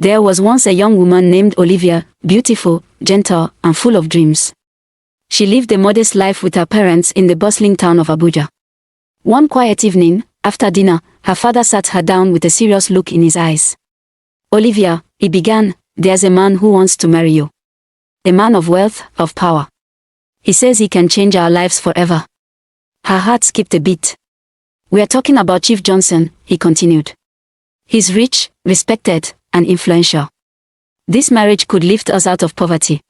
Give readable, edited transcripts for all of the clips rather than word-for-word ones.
There was once a young woman named Olivia, beautiful, gentle, and full of dreams. She lived a modest life with her parents in the bustling town of Abuja. One quiet evening, after dinner, her father sat her down with a serious look in his eyes. "Olivia," he began, "there's a man who wants to marry you. A man of wealth, of power. He says he can change our lives forever." Her heart skipped a beat. "We're talking about Chief Johnson," he continued. "He's rich, respected, and influential. This marriage could lift us out of poverty."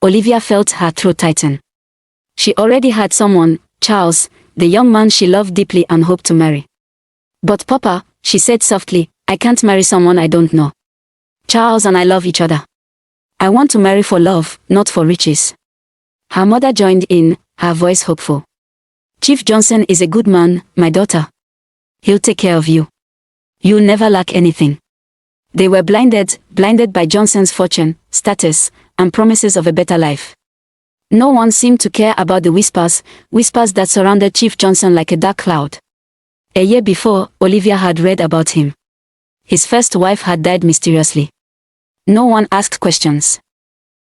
Olivia felt her throat tighten. She already had someone, Charles, the young man she loved deeply and hoped to marry. "But Papa," she said softly, "I can't marry someone I don't know. Charles and I love each other. I want to marry for love, not for riches." Her mother joined in, her voice hopeful. "Chief Johnson is a good man, my daughter. He'll take care of you. You'll never lack anything." They were blinded by Johnson's fortune, status, and promises of a better life. No one seemed to care about the whispers that surrounded Chief Johnson like a dark cloud. A year before, Olivia had read about him. His first wife had died mysteriously. No one asked questions.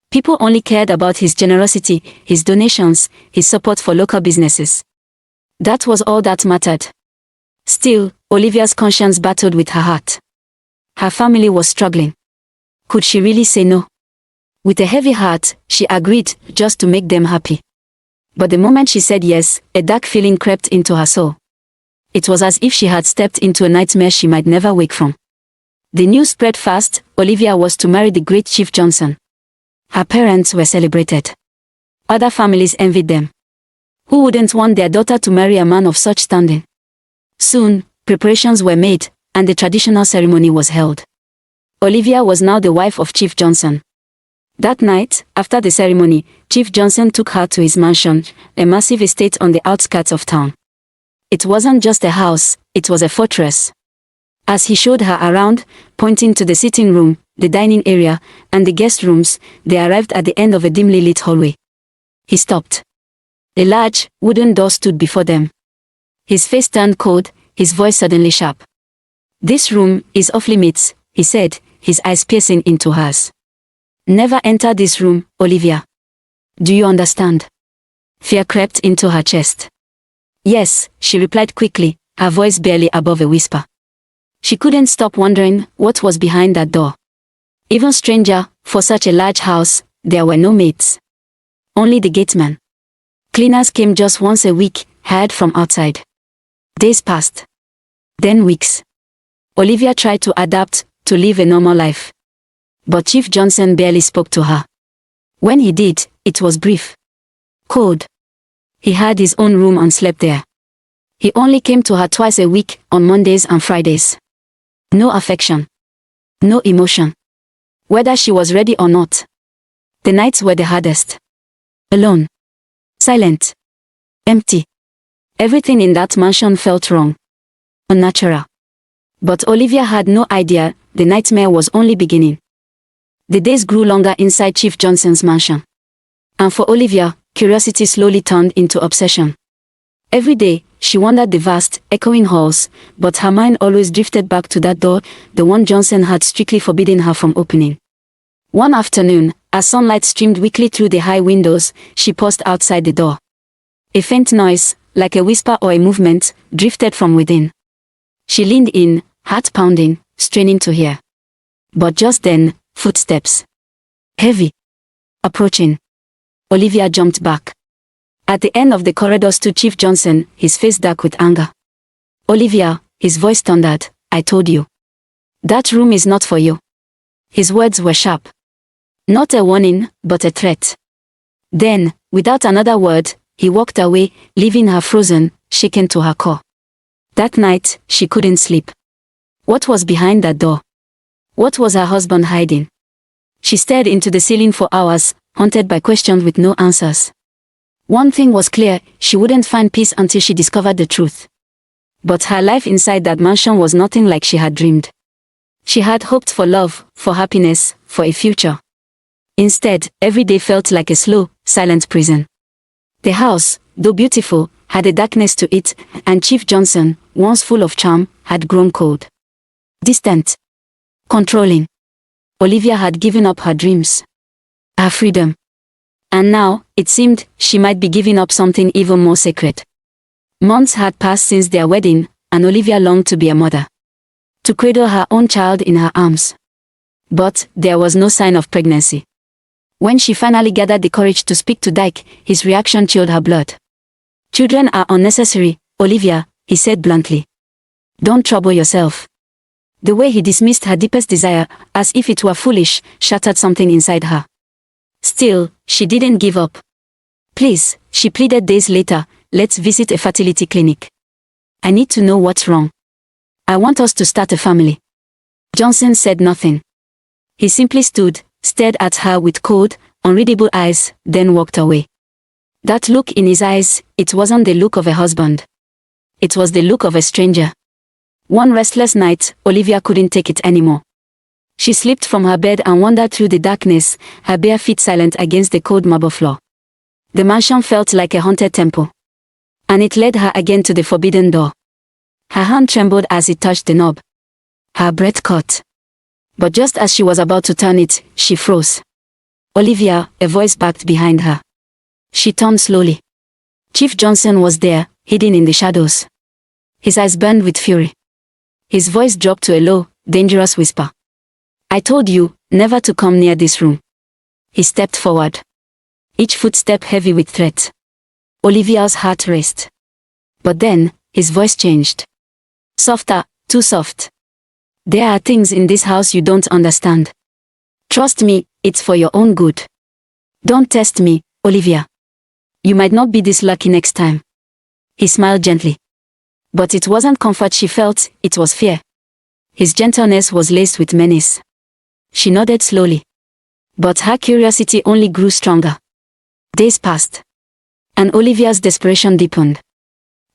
People only cared about his generosity, his donations, his support for local businesses. That was all that mattered. Still, Olivia's conscience battled with her heart. Her family was struggling. Could she really say no? With a heavy heart, she agreed, just to make them happy. But the moment she said yes, a dark feeling crept into her soul. It was as if she had stepped into a nightmare she might never wake from. The news spread fast. Olivia was to marry the great Chief Johnson. Her parents were celebrated. Other families envied them. Who wouldn't want their daughter to marry a man of such standing? Soon, preparations were made, and the traditional ceremony was held. Olivia was now the wife of Chief Johnson. That night, after the ceremony, Chief Johnson took her to his mansion, a massive estate on the outskirts of town. It wasn't just a house, it was a fortress. As he showed her around, pointing to the sitting room, the dining area, and the guest rooms, they arrived at the end of a dimly lit hallway. He stopped. A large, wooden door stood before them. His face turned cold, his voice suddenly sharp. "This room is off limits," he said, his eyes piercing into hers. "Never enter this room, Olivia. Do you understand?" Fear crept into her chest. "Yes," she replied quickly, her voice barely above a whisper. She couldn't stop wondering what was behind that door. Even stranger, for such a large house, there were no maids. Only the gateman. Cleaners came just once a week, hired from outside. Days passed. Then weeks. Olivia tried to adapt, to live a normal life. But Chief Johnson barely spoke to her. When he did, it was brief. Cold. He had his own room and slept there. He only came to her twice a week, on Mondays and Fridays. No affection. No emotion. Whether she was ready or not. The nights were the hardest. Alone. Silent. Empty. Everything in that mansion felt wrong. Unnatural. But Olivia had no idea, the nightmare was only beginning. The days grew longer inside Chief Johnson's mansion. And for Olivia, curiosity slowly turned into obsession. Every day, she wandered the vast, echoing halls, but her mind always drifted back to that door, the one Johnson had strictly forbidden her from opening. One afternoon, as sunlight streamed weakly through the high windows, she paused outside the door. A faint noise, like a whisper or a movement, drifted from within. She leaned in, heart pounding, straining to hear. But just then, footsteps. Heavy. Approaching. Olivia jumped back. At the end of the corridor stood Chief Johnson, his face dark with anger. "Olivia," his voice thundered, "I told you. That room is not for you." His words were sharp. Not a warning, but a threat. Then, without another word, he walked away, leaving her frozen, shaken to her core. That night, she couldn't sleep. What was behind that door? What was her husband hiding? She stared into the ceiling for hours, haunted by questions with no answers. One thing was clear, she wouldn't find peace until she discovered the truth. But her life inside that mansion was nothing like she had dreamed. She had hoped for love, for happiness, for a future. Instead, every day felt like a slow, silent prison. The house, though beautiful, had a darkness to it, and Chief Johnson, once full of charm, had grown cold. Distant. Controlling. Olivia had given up her dreams, her freedom. And now, it seemed, she might be giving up something even more sacred. Months had passed since their wedding, and Olivia longed to be a mother, to cradle her own child in her arms. But there was no sign of pregnancy. When she finally gathered the courage to speak to Dyke, his reaction chilled her blood. "Children are unnecessary, Olivia," he said bluntly. "Don't trouble yourself." The way he dismissed her deepest desire, as if it were foolish, shattered something inside her. Still, she didn't give up. "Please," she pleaded days later, "let's visit a fertility clinic. I need to know what's wrong. I want us to start a family." Johnson said nothing. He simply stood, stared at her with cold, unreadable eyes, then walked away. That look in his eyes, it wasn't the look of a husband. It was the look of a stranger. One restless night, Olivia couldn't take it anymore. She slipped from her bed and wandered through the darkness, her bare feet silent against the cold marble floor. The mansion felt like a haunted temple. And it led her again to the forbidden door. Her hand trembled as it touched the knob. Her breath caught. But just as she was about to turn it, she froze. "Olivia," a voice barked behind her. She turned slowly. Chief Johnson was there, hidden in the shadows. His eyes burned with fury. His voice dropped to a low, dangerous whisper. "I told you, never to come near this room." He stepped forward. Each footstep heavy with threat. Olivia's heart raced. But then, his voice changed. Softer, too soft. "There are things in this house you don't understand. Trust me, it's for your own good. Don't test me, Olivia. You might not be this lucky next time." He smiled gently. But it wasn't comfort she felt, it was fear. His gentleness was laced with menace. She nodded slowly. But her curiosity only grew stronger. Days passed. And Olivia's desperation deepened.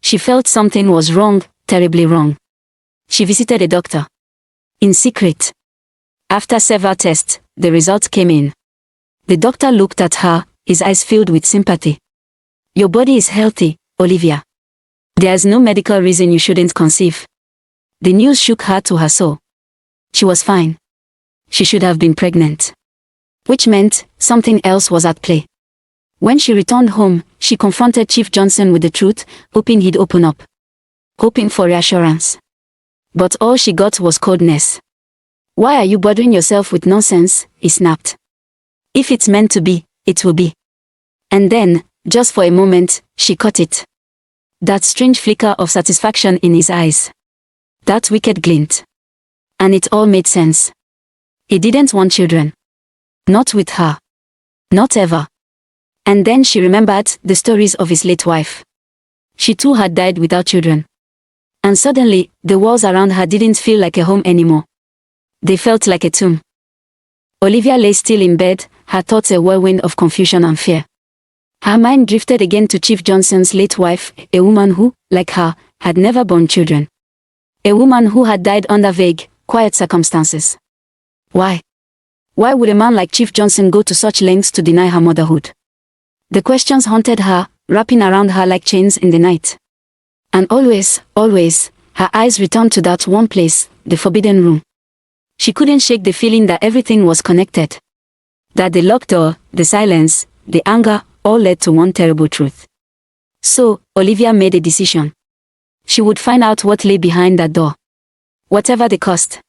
She felt something was wrong, terribly wrong. She visited a doctor. In secret. After several tests, the results came in. The doctor looked at her, his eyes filled with sympathy. "Your body is healthy, Olivia. There's no medical reason you shouldn't conceive." The news shook her to her soul. She was fine. She should have been pregnant. Which meant, something else was at play. When she returned home, she confronted Chief Johnson with the truth, hoping he'd open up. Hoping for reassurance. But all she got was coldness. "Why are you bothering yourself with nonsense?" he snapped. "If it's meant to be, it will be." And then, just for a moment, she caught it. That strange flicker of satisfaction in his eyes. That wicked glint. And it all made sense. He didn't want children. Not with her. Not ever. And then she remembered the stories of his late wife. She too had died without children. And suddenly, the walls around her didn't feel like a home anymore. They felt like a tomb. Olivia lay still in bed, her thoughts a whirlwind of confusion and fear. Her mind drifted again to Chief Johnson's late wife, a woman who, like her, had never borne children. A woman who had died under vague, quiet circumstances. Why? Why would a man like Chief Johnson go to such lengths to deny her motherhood? The questions haunted her, wrapping around her like chains in the night. And always, her eyes returned to that one place, the forbidden room. She couldn't shake the feeling that everything was connected. That the locked door, the silence, the anger, all led to one terrible truth. So, Olivia made a decision. She would find out what lay behind that door. Whatever the cost.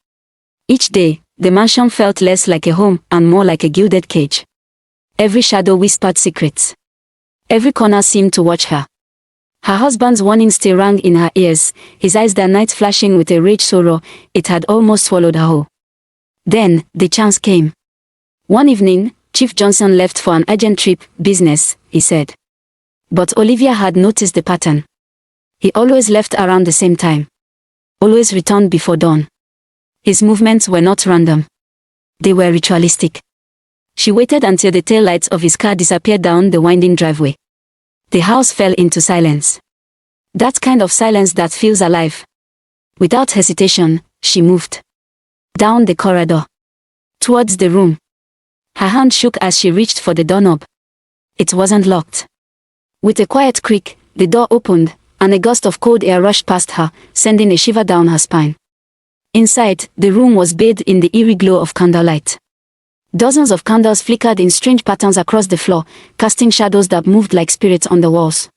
Each day, the mansion felt less like a home and more like a gilded cage. Every shadow whispered secrets. Every corner seemed to watch her. Her husband's warning still rang in her ears, his eyes that night flashing with a rage so raw, it had almost swallowed her whole. Then, the chance came. One evening, Chief Johnson left for an urgent trip, business, he said. But Olivia had noticed the pattern. He always left around the same time. Always returned before dawn. His movements were not random. They were ritualistic. She waited until the taillights of his car disappeared down the winding driveway. The house fell into silence. That kind of silence that feels alive. Without hesitation, she moved. Down the corridor. Towards the room. Her hand shook as she reached for the doorknob. It wasn't locked. With a quiet creak, the door opened, and a gust of cold air rushed past her, sending a shiver down her spine. Inside, the room was bathed in the eerie glow of candlelight. Dozens of candles flickered in strange patterns across the floor, casting shadows that moved like spirits on the walls.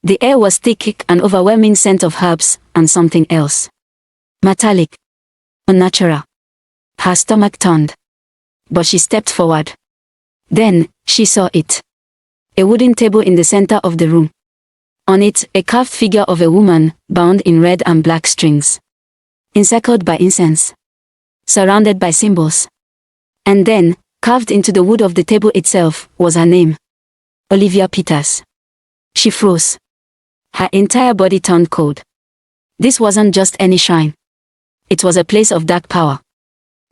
The air was thick, an overwhelming scent of herbs, and something else. Metallic. Unnatural. Her stomach turned. But she stepped forward. Then, she saw it. A wooden table in the center of the room. On it, a carved figure of a woman, bound in red and black strings. Encircled by incense. Surrounded by symbols. And then, carved into the wood of the table itself, was her name. Olivia Peters. She froze. Her entire body turned cold. This wasn't just any shrine. It was a place of dark power.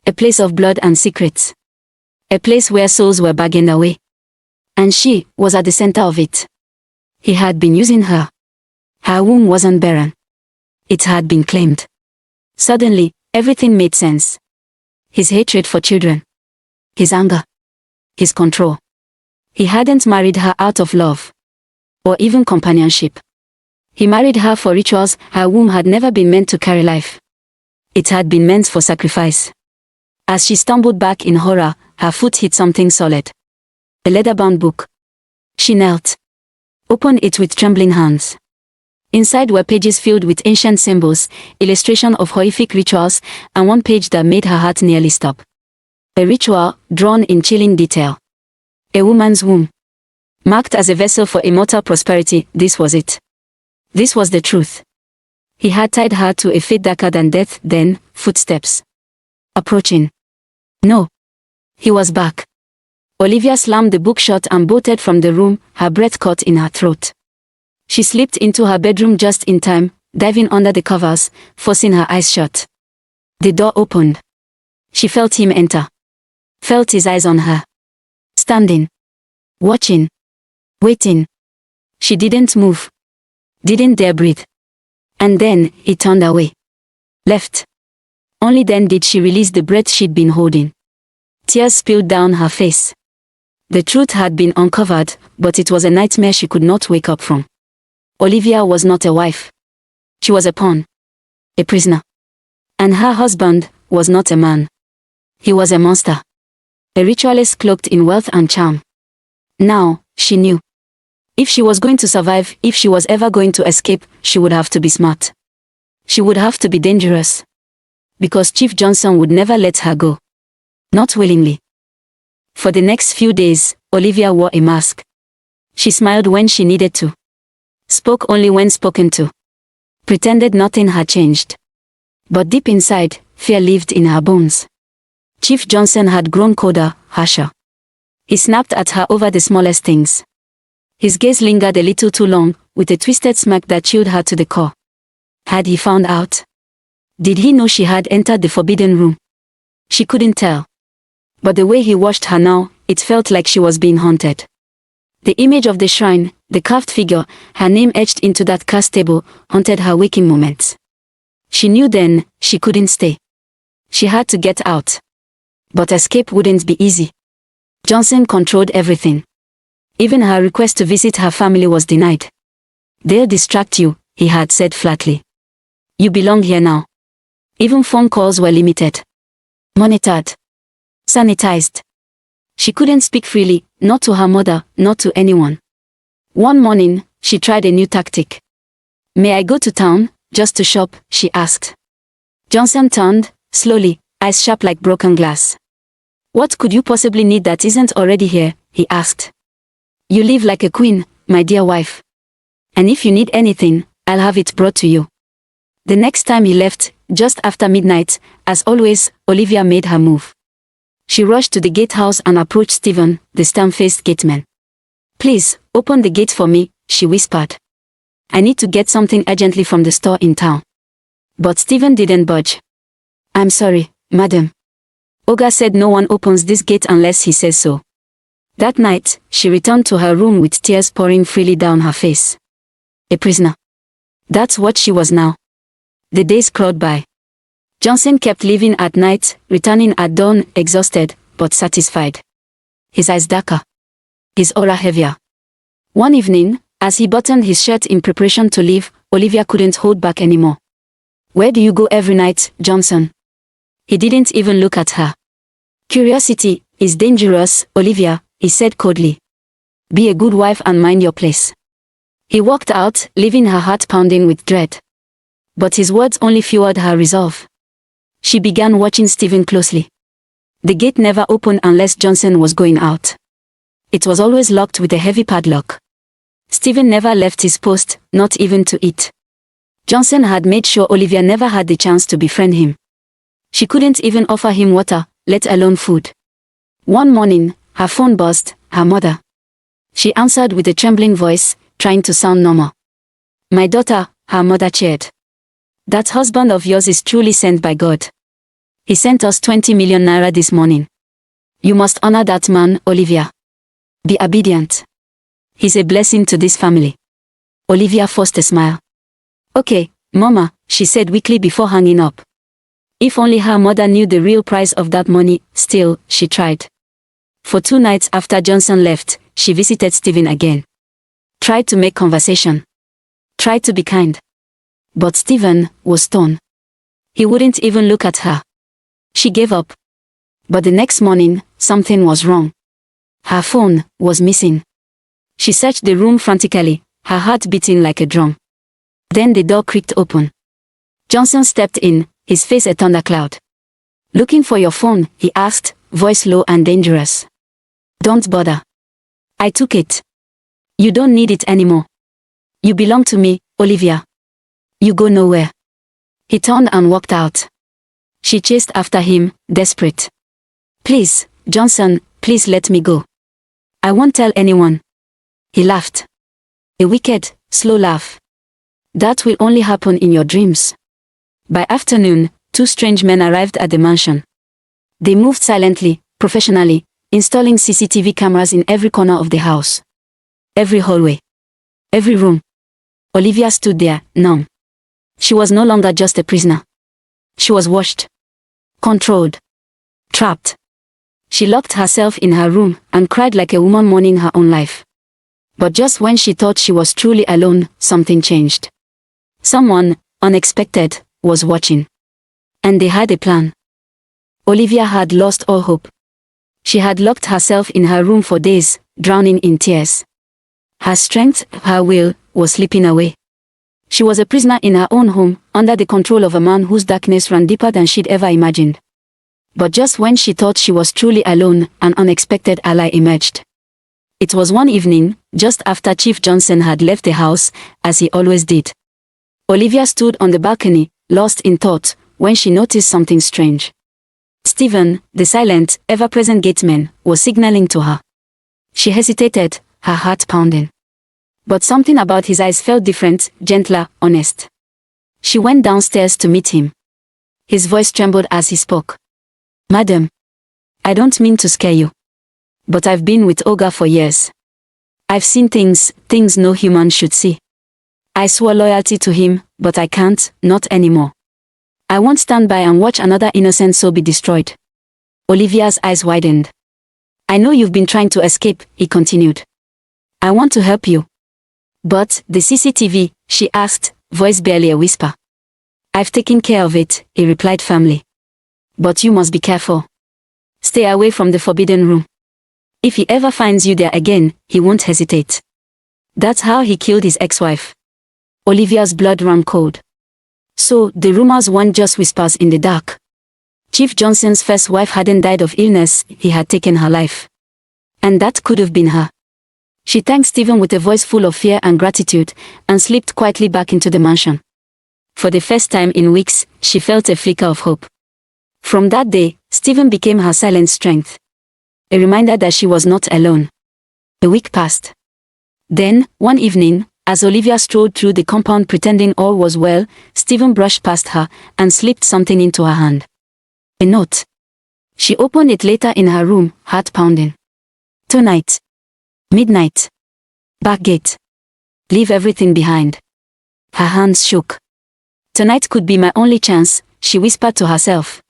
A place of blood and secrets. A place where souls were bargained away. And she was at the center of it. He had been using her. Her womb wasn't barren. It had been claimed. Suddenly, everything made sense. His hatred for children. His anger. His control. He hadn't married her out of love. Or even companionship. He married her for rituals. Her womb had never been meant to carry life. It had been meant for sacrifice. As she stumbled back in horror, her foot hit something solid. A leather-bound book. She knelt. Opened it with trembling hands. Inside were pages filled with ancient symbols, illustration of horrific rituals, and one page that made her heart nearly stop. A ritual, drawn in chilling detail. A woman's womb. Marked as a vessel for immortal prosperity, this was it. This was the truth. He had tied her to a fate darker than death. Then, footsteps. Approaching. No. He was back. Olivia slammed the book shut and bolted from the room, her breath caught in her throat. She slipped into her bedroom just in time, diving under the covers, forcing her eyes shut. The door opened. She felt him enter. Felt his eyes on her. Standing. Watching. Waiting. She didn't move. Didn't dare breathe. And then, he turned away. Left. Only then did she release the breath she'd been holding. Tears spilled down her face. The truth had been uncovered, but it was a nightmare she could not wake up from. Olivia was not a wife. She was a pawn. A prisoner. And her husband was not a man. He was a monster. A ritualist cloaked in wealth and charm. Now, she knew. If she was going to survive, if she was ever going to escape, she would have to be smart. She would have to be dangerous. Because Chief Johnson would never let her go. Not willingly. For the next few days, Olivia wore a mask. She smiled when she needed to. Spoke only when spoken to. Pretended nothing had changed. But deep inside, fear lived in her bones. Chief Johnson had grown colder, harsher. He snapped at her over the smallest things. His gaze lingered a little too long, with a twisted smirk that chilled her to the core. Had he found out? Did he know she had entered the forbidden room? She couldn't tell. But the way he watched her now, it felt like she was being haunted. The image of the shrine, the carved figure, her name etched into that cursed table, haunted her waking moments. She knew then, she couldn't stay. She had to get out. But escape wouldn't be easy. Johnson controlled everything. Even her request to visit her family was denied. "They'll distract you," he had said flatly. "You belong here now." Even phone calls were limited. Monitored. Sanitized. She couldn't speak freely, not to her mother, not to anyone. One morning, she tried a new tactic. "May I go to town, just to shop?" she asked. Johnson turned, slowly, eyes sharp like broken glass. "What could you possibly need that isn't already here?" he asked. "You live like a queen, my dear wife. And if you need anything, I'll have it brought to you." The next time he left, just after midnight, as always, Olivia made her move. She rushed to the gatehouse and approached Stephen, the stern-faced gateman. "Please, open the gate for me," she whispered. "I need to get something urgently from the store in town." But Stephen didn't budge. "I'm sorry, madam. Oga said no one opens this gate unless he says so." That night, she returned to her room with tears pouring freely down her face. A prisoner. That's what she was now. The days crawled by. Johnson kept leaving at night, returning at dawn, exhausted, but satisfied. His eyes darker. His aura heavier. One evening, as he buttoned his shirt in preparation to leave, Olivia couldn't hold back anymore. "Where do you go every night, Johnson?" He didn't even look at her. Curiosity, is dangerous, Olivia," he said coldly. "Be a good wife and mind your place." He walked out, leaving her heart pounding with dread. But his words only fueled her resolve. She began watching Stephen closely. The gate never opened unless Johnson was going out. It was always locked with a heavy padlock. Stephen never left his post, not even to eat. Johnson had made sure Olivia never had the chance to befriend him. She couldn't even offer him water, let alone food. One morning, her phone buzzed, her mother. She answered with a trembling voice, trying to sound normal. "My daughter," her mother cheered. "That husband of yours is truly sent by God. He sent us 20 million naira this morning. You must honor that man, Olivia. Be obedient. He's a blessing to this family." Olivia forced a smile. "Okay, Mama," she said weakly before hanging up. If only her mother knew the real price of that money. Still, she tried. For 2 nights after Johnson left, she visited Stephen again. Tried to make conversation. Tried to be kind. But Stephen was stone. He wouldn't even look at her. She gave up. But the next morning, something was wrong. Her phone was missing. She searched the room frantically, her heart beating like a drum. Then the door creaked open. Johnson stepped in, his face a thundercloud. "Looking for your phone?" he asked, voice low and dangerous. "Don't bother. I took it. You don't need it anymore. You belong to me, Olivia. You go nowhere." He turned and walked out. She chased after him, desperate. "Please, Johnson, please let me go. I won't tell anyone." He laughed. A wicked, slow laugh. "That will only happen in your dreams." By afternoon, 2 strange men arrived at the mansion. They moved silently, professionally, installing CCTV cameras in every corner of the house. Every hallway. Every room. Olivia stood there, numb. She was no longer just a prisoner. She was watched. Controlled. Trapped. She locked herself in her room and cried like a woman mourning her own life. But just when she thought she was truly alone, something changed. Someone, unexpected, was watching. And they had a plan. Olivia had lost all hope. She had locked herself in her room for days, drowning in tears. Her strength, her will, was slipping away. She was a prisoner in her own home, under the control of a man whose darkness ran deeper than she'd ever imagined. But just when she thought she was truly alone, an unexpected ally emerged. It was one evening, just after Chief Johnson had left the house, as he always did. Olivia stood on the balcony, lost in thought, when she noticed something strange. Stephen, the silent, ever-present gateman, was signaling to her. She hesitated, her heart pounding. But something about his eyes felt different, gentler, honest. She went downstairs to meet him. His voice trembled as he spoke. "Madam, I don't mean to scare you. But I've been with Oga for years. I've seen things no human should see. I swore loyalty to him, but I can't, not anymore. I won't stand by and watch another innocent soul be destroyed." Olivia's eyes widened. "I know you've been trying to escape," he continued. "I want to help you." "But, the CCTV," she asked, voice barely a whisper. "I've taken care of it," he replied firmly. "But you must be careful. Stay away from the forbidden room. If he ever finds you there again, he won't hesitate. That's how he killed his ex-wife." Olivia's blood ran cold. So, the rumors weren't just whispers in the dark. Chief Johnson's first wife hadn't died of illness, he had taken her life. And that could have been her. She thanked Stephen with a voice full of fear and gratitude, and slipped quietly back into the mansion. For the first time in weeks, she felt a flicker of hope. From that day, Stephen became her silent strength. A reminder that she was not alone. A week passed. Then, one evening, as Olivia strolled through the compound pretending all was well, Stephen brushed past her and slipped something into her hand. A note. She opened it later in her room, heart pounding. "Tonight. Midnight. Back gate. Leave everything behind." Her hands shook. "Tonight could be my only chance," she whispered to herself.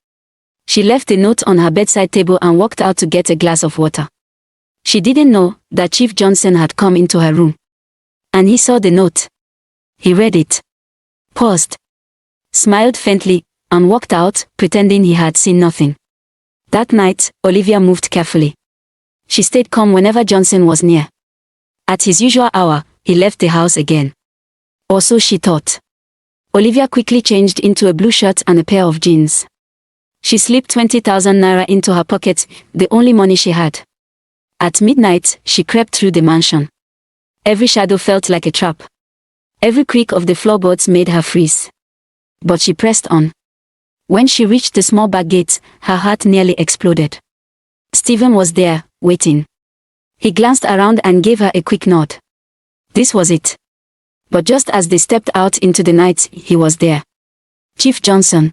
She left the note on her bedside table and walked out to get a glass of water. She didn't know that Chief Johnson had come into her room. And he saw the note. He read it. Paused. Smiled faintly, and walked out, pretending he had seen nothing. That night, Olivia moved carefully. She stayed calm whenever Johnson was near. At his usual hour, he left the house again. Or so she thought. Olivia quickly changed into a blue shirt and a pair of jeans. She slipped 20,000 naira into her pocket, the only money she had. At midnight, she crept through the mansion. Every shadow felt like a trap. Every creak of the floorboards made her freeze. But she pressed on. When she reached the small back gate, her heart nearly exploded. Stephen was there, waiting. He glanced around and gave her a quick nod. This was it. But just as they stepped out into the night, he was there. Chief Johnson.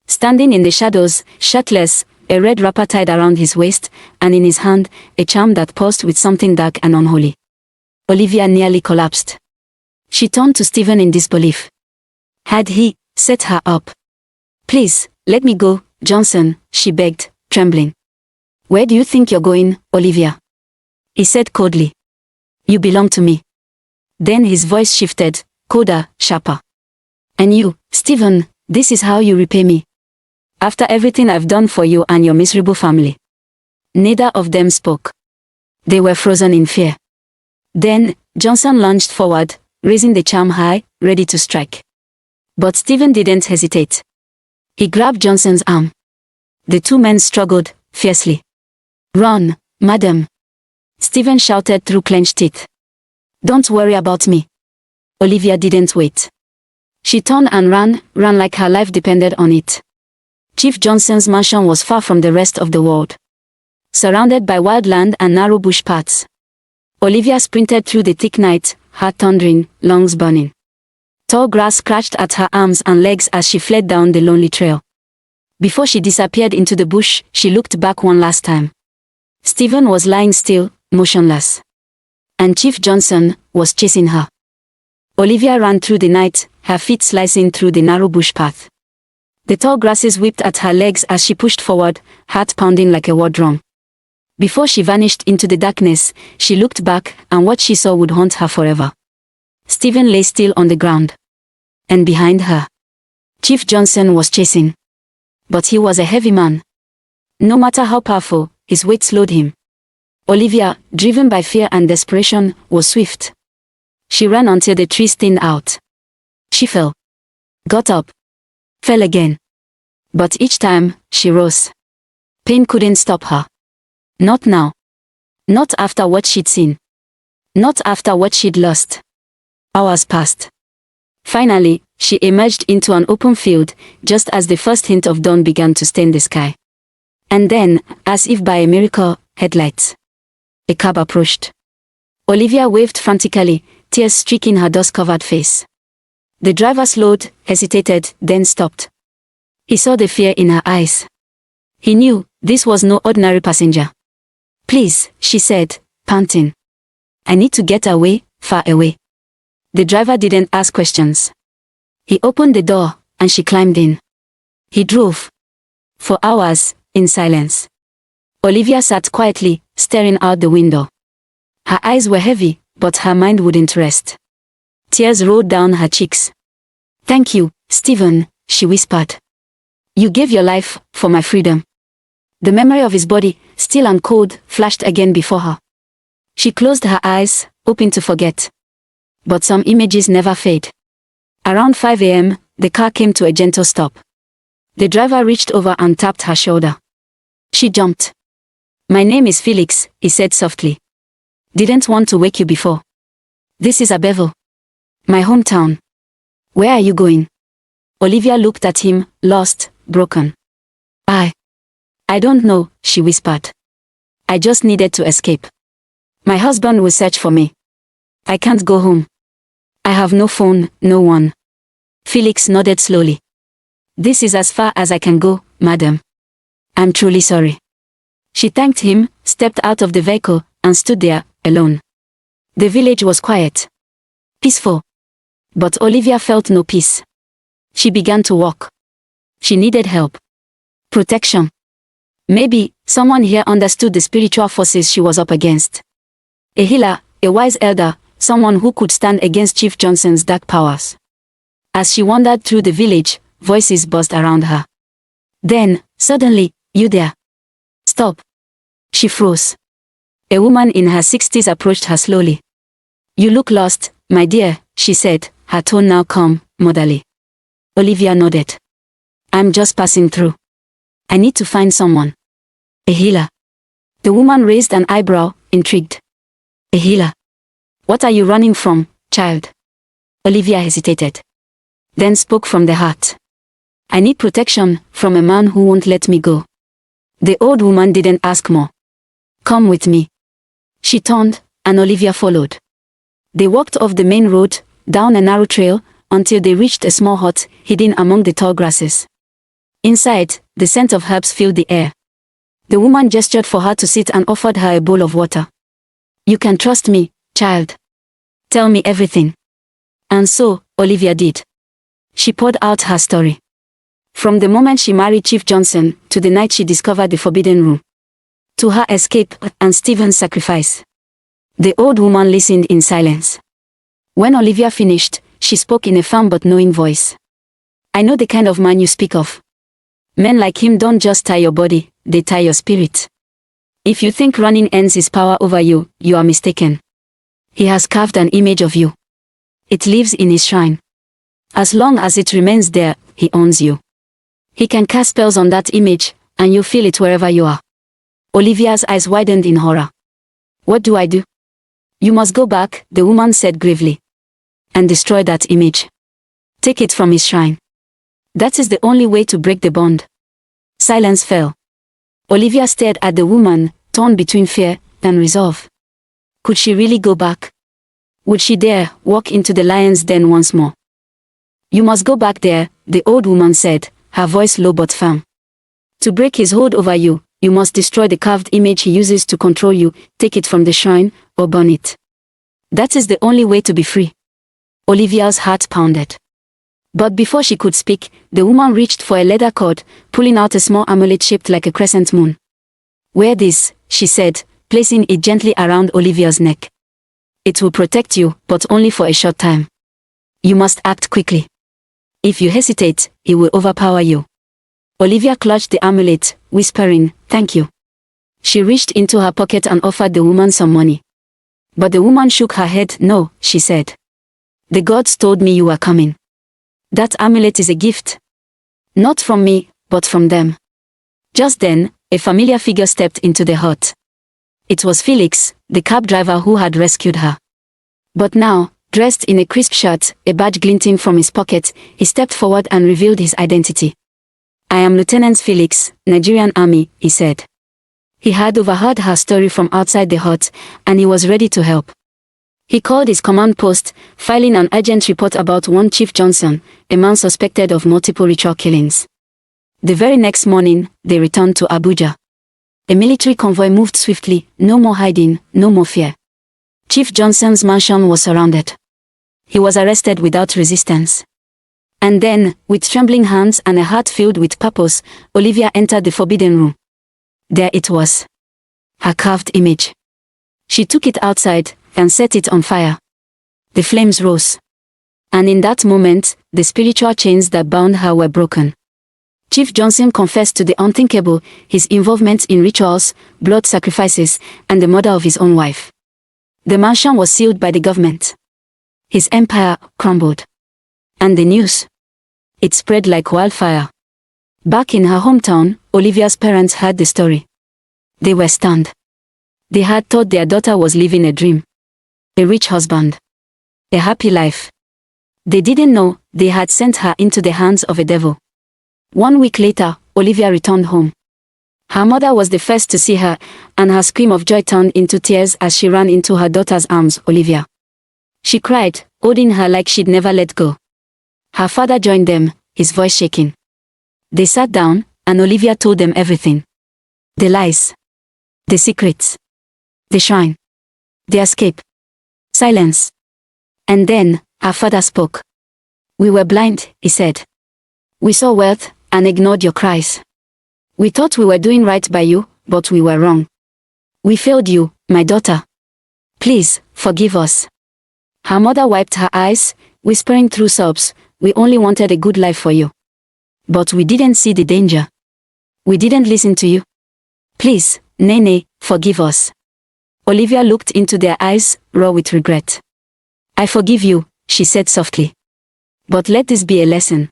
Standing in the shadows, shirtless, a red wrapper tied around his waist, and in his hand, a charm that pulsed with something dark and unholy. Olivia nearly collapsed. She turned to Stephen in disbelief. Had he set her up? Please, let me go, Johnson, she begged, trembling. Where do you think you're going, Olivia? He said coldly. You belong to me. Then his voice shifted, colder, sharper. And you, Stephen, this is how you repay me. After everything I've done for you and your miserable family. Neither of them spoke. They were frozen in fear. Then, Johnson lunged forward, raising the charm high, ready to strike. But Stephen didn't hesitate. He grabbed Johnson's arm. The two men struggled, fiercely. Run, madam. Stephen shouted through clenched teeth. Don't worry about me. Olivia didn't wait. She turned and ran like her life depended on it. Chief Johnson's mansion was far from the rest of the world. Surrounded by wild land and narrow bush paths. Olivia sprinted through the thick night, heart thundering, lungs burning. Tall grass scratched at her arms and legs as she fled down the lonely trail. Before she disappeared into the bush, she looked back one last time. Stephen was lying still, motionless. And Chief Johnson was chasing her. Olivia ran through the night, her feet slicing through the narrow bush path. The tall grasses whipped at her legs as she pushed forward, heart pounding like a war drum. Before she vanished into the darkness, she looked back, and what she saw would haunt her forever. Stephen lay still on the ground. And behind her, Chief Johnson was chasing. But he was a heavy man. No matter how powerful, his weight slowed him. Olivia, driven by fear and desperation, was swift. She ran until the trees thinned out. She fell. Got up. Fell again. But each time, she rose. Pain couldn't stop her. Not now. Not after what she'd seen. Not after what she'd lost. Hours passed. Finally, she emerged into an open field, just as the first hint of dawn began to stain the sky. And then, as if by a miracle, headlights. A cab approached. Olivia waved frantically, tears streaking her dust-covered face. The driver slowed, hesitated, then stopped. He saw the fear in her eyes. He knew this was no ordinary passenger. Please, she said, panting. I need to get away, far away. The driver didn't ask questions. He opened the door, and she climbed in. He drove. For hours, in silence. Olivia sat quietly, staring out the window. Her eyes were heavy, but her mind wouldn't rest. Tears rolled down her cheeks. Thank you, Stephen, she whispered. You gave your life for my freedom. The memory of his body, still and cold, flashed again before her. She closed her eyes, hoping to forget. But some images never fade. Around 5 a.m., the car came to a gentle stop. The driver reached over and tapped her shoulder. She jumped. My name is Felix, he said softly. Didn't want to wake you before. This is Abbeville. My hometown. Where are you going? Olivia looked at him, lost, broken. I don't know, she whispered. I just needed to escape. My husband will search for me. I can't go home. I have no phone, no one. Felix nodded slowly. This is as far as I can go, madam. I'm truly sorry. She thanked him, stepped out of the vehicle, and stood there, alone. The village was quiet. Peaceful. But Olivia felt no peace. She began to walk. She needed help. Protection. Maybe, someone here understood the spiritual forces she was up against. A healer, a wise elder, someone who could stand against Chief Johnson's dark powers. As she wandered through the village, voices buzzed around her. Then, suddenly, you there. Stop. She froze. A woman in her 60s approached her slowly. You look lost, my dear, she said, her tone now calm, motherly. Olivia nodded. I'm just passing through. I need to find someone. A healer. The woman raised an eyebrow, intrigued. A healer? What are you running from, child? Olivia hesitated. Then spoke from the heart. I need protection from a man who won't let me go. The old woman didn't ask more. Come with me. She turned, and Olivia followed. They walked off the main road, down a narrow trail, until they reached a small hut, hidden among the tall grasses. Inside, the scent of herbs filled the air. The woman gestured for her to sit and offered her a bowl of water. You can trust me, child. Tell me everything. And so, Olivia did. She poured out her story. From the moment she married Chief Johnson, to the night she discovered the forbidden room. To her escape, and Stephen's sacrifice. The old woman listened in silence. When Olivia finished, she spoke in a firm but knowing voice. I know the kind of man you speak of. Men like him don't just tie your body, they tie your spirit. If you think running ends his power over you, you are mistaken. He has carved an image of you. It lives in his shrine. As long as it remains there, he owns you. He can cast spells on that image, and you feel it wherever you are. Olivia's eyes widened in horror. What do I do? You must go back, the woman said gravely. And destroy that image. Take it from his shrine. That is the only way to break the bond. Silence fell. Olivia stared at the woman, torn between fear and resolve. Could she really go back? Would she dare walk into the lion's den once more? You must go back there, the old woman said, her voice low but firm. To break his hold over you, you must destroy the carved image he uses to control you, take it from the shrine, or burn it. That is the only way to be free. Olivia's heart pounded. But before she could speak, the woman reached for a leather cord, pulling out a small amulet shaped like a crescent moon. Wear this, she said, placing it gently around Olivia's neck. It will protect you, but only for a short time. You must act quickly. If you hesitate, it will overpower you. Olivia clutched the amulet, whispering, thank you. She reached into her pocket and offered the woman some money. But the woman shook her head. No, she said. The gods told me you were coming. That amulet is a gift. Not from me, but from them. Just then, a familiar figure stepped into the hut. It was Felix, the cab driver who had rescued her. But now, dressed in a crisp shirt, a badge glinting from his pocket, he stepped forward and revealed his identity. I am Lieutenant Felix, Nigerian Army, he said. He had overheard her story from outside the hut, and he was ready to help. He called his command post, filing an urgent report about one Chief Johnson, a man suspected of multiple ritual killings. The very next morning, they returned to Abuja. A military convoy moved swiftly, no more hiding, no more fear. Chief Johnson's mansion was surrounded. He was arrested without resistance. And then, with trembling hands and a heart filled with purpose, Olivia entered the forbidden room. There it was. Her carved image. She took it outside and set it on fire. The flames rose. And in that moment, the spiritual chains that bound her were broken. Chief Johnson confessed to the unthinkable, his involvement in rituals, blood sacrifices, and the murder of his own wife. The mansion was sealed by the government. His empire crumbled. And the news? It spread like wildfire. Back in her hometown, Olivia's parents heard the story. They were stunned. They had thought their daughter was living a dream. A rich husband. A happy life. They didn't know they had sent her into the hands of a devil. 1 week later, Olivia returned home. Her mother was the first to see her, and her scream of joy turned into tears as she ran into her daughter's arms. Olivia. She cried, holding her like she'd never let go. Her father joined them, his voice shaking. They sat down, and Olivia told them everything. The lies. The secrets. The shrine. The escape. Silence. And then, her father spoke. We were blind, he said. We saw wealth, and ignored your cries. We thought we were doing right by you, but we were wrong. We failed you, my daughter. Please, forgive us. Her mother wiped her eyes, whispering through sobs, we only wanted a good life for you. But we didn't see the danger. We didn't listen to you. Please, Nene, forgive us. Olivia looked into their eyes, raw with regret. I forgive you, she said softly. But let this be a lesson.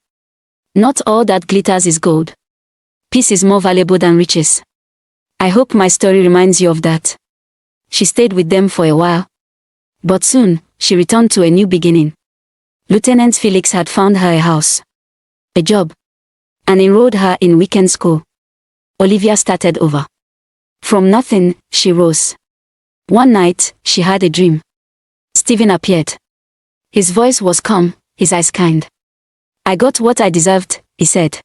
Not all that glitters is gold. Peace is more valuable than riches. I hope my story reminds you of that. She stayed with them for a while. But soon, she returned to a new beginning. Lieutenant Felix had found her a house, a job, and enrolled her in weekend school. Olivia started over. From nothing, she rose. One night, she had a dream. Stephen appeared. His voice was calm, his eyes kind. I got what I deserved, he said.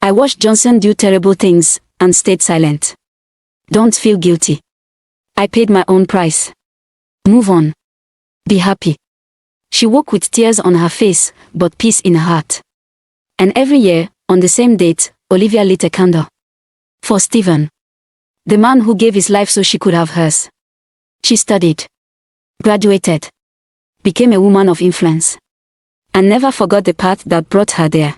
I watched Johnson do terrible things, and stayed silent. Don't feel guilty. I paid my own price. Move on. Be happy. She woke with tears on her face, but peace in her heart. And every year, on the same date, Olivia lit a candle. For Stephen. The man who gave his life so she could have hers. She studied. Graduated. Became a woman of influence. And never forgot the path that brought her there.